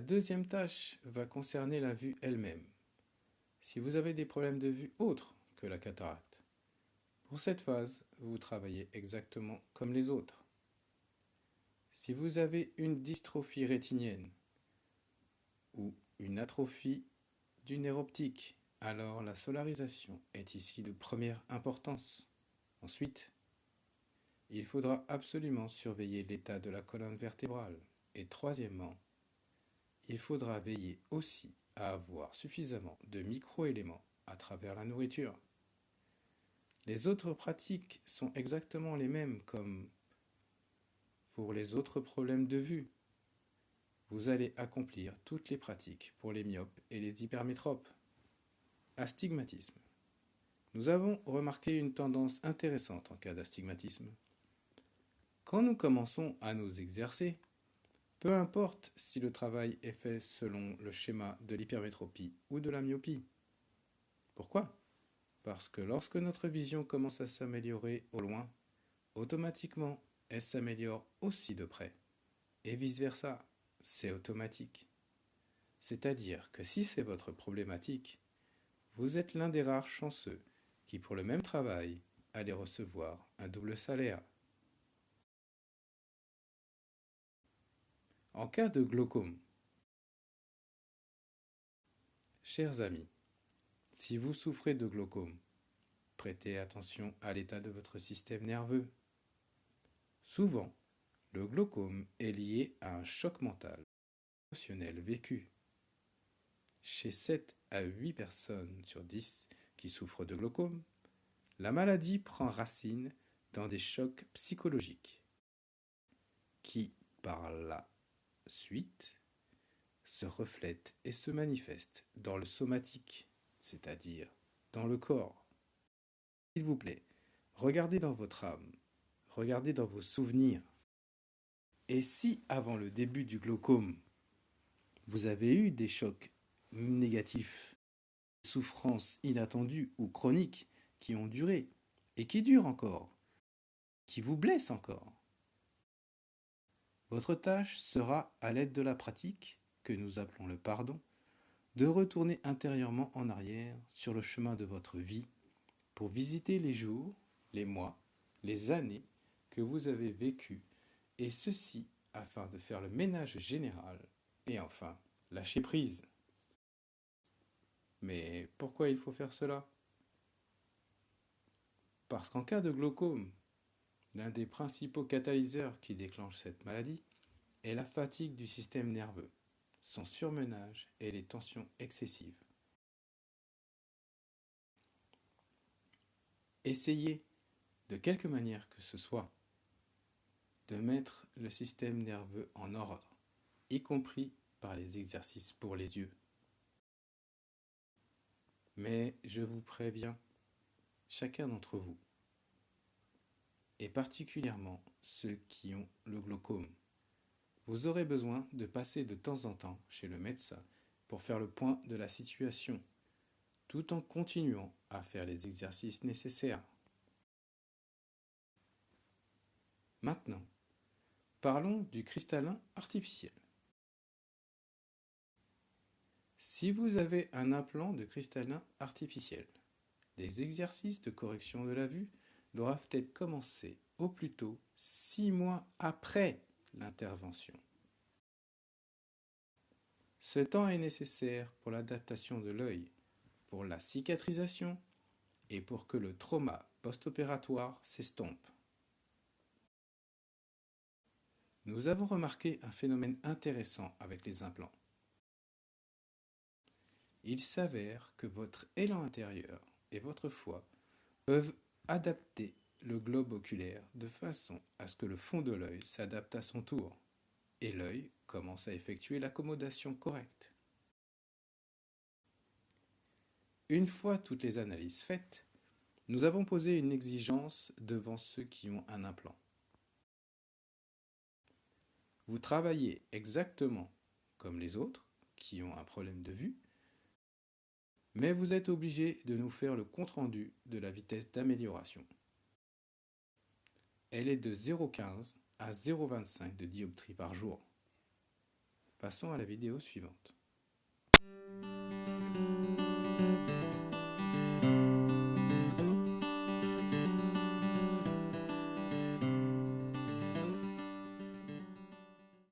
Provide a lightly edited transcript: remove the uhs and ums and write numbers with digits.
deuxième tâche va concerner la vue elle-même. Si vous avez des problèmes de vue autres que la cataracte, pour cette phase, vous travaillez exactement comme les autres. Si vous avez une dystrophie rétinienne ou une atrophie du nerf optique, alors la solarisation est ici de première importance. Ensuite, il faudra absolument surveiller l'état de la colonne vertébrale. Et troisièmement, il faudra veiller aussi à avoir suffisamment de micro-éléments à travers la nourriture. Les autres pratiques sont exactement les mêmes comme pour les autres problèmes de vue. Vous allez accomplir toutes les pratiques pour les myopes et les hypermétropes. Astigmatisme. Nous avons remarqué une tendance intéressante en cas d'astigmatisme. Quand nous commençons à nous exercer, peu importe si le travail est fait selon le schéma de l'hypermétropie ou de la myopie. Pourquoi? Parce que lorsque notre vision commence à s'améliorer au loin, automatiquement, elle s'améliore aussi de près. Et vice-versa, c'est automatique. C'est-à-dire que si c'est votre problématique, vous êtes l'un des rares chanceux qui, pour le même travail, allez recevoir un double salaire. En cas de glaucome, chers amis, si vous souffrez de glaucome, prêtez attention à l'état de votre système nerveux. Souvent, le glaucome est lié à un choc mental, émotionnel vécu. Chez 7 à 8 personnes sur 10 qui souffrent de glaucome, la maladie prend racine dans des chocs psychologiques qui, par la suite, se reflètent et se manifestent dans le somatique, c'est-à-dire dans le corps. S'il vous plaît, regardez dans votre âme, regardez dans vos souvenirs. Et si, avant le début du glaucome, vous avez eu des chocs négatifs, des souffrances inattendues ou chroniques qui ont duré et qui durent encore, qui vous blessent encore, votre tâche sera, à l'aide de la pratique, que nous appelons le pardon, de retourner intérieurement en arrière sur le chemin de votre vie pour visiter les jours, les mois, les années que vous avez vécus, et ceci afin de faire le ménage général et enfin lâcher prise. Mais pourquoi il faut faire cela? Parce qu'en cas de glaucome, l'un des principaux catalyseurs qui déclenche cette maladie est la fatigue du système nerveux, son surmenage et les tensions excessives. Essayez, de quelque manière que ce soit, de mettre le système nerveux en ordre, y compris par les exercices pour les yeux. Mais je vous préviens, chacun d'entre vous, et particulièrement ceux qui ont le glaucome, vous aurez besoin de passer de temps en temps chez le médecin pour faire le point de la situation, tout en continuant à faire les exercices nécessaires. Maintenant, parlons du cristallin artificiel. Si vous avez un implant de cristallin artificiel, les exercices de correction de la vue doivent être commencés au plus tôt 6 mois après l'intervention. Ce temps est nécessaire pour l'adaptation de l'œil, pour la cicatrisation et pour que le trauma post-opératoire s'estompe. Nous avons remarqué un phénomène intéressant avec les implants. Il s'avère que votre élan intérieur et votre foie peuvent adapter le globe oculaire de façon à ce que le fond de l'œil s'adapte à son tour et l'œil commence à effectuer l'accommodation correcte. Une fois toutes les analyses faites, nous avons posé une exigence devant ceux qui ont un implant. Vous travaillez exactement comme les autres qui ont un problème de vue, mais vous êtes obligé de nous faire le compte-rendu de la vitesse d'amélioration. Elle est de 0,15 à 0,25 de dioptrie par jour. Passons à la vidéo suivante.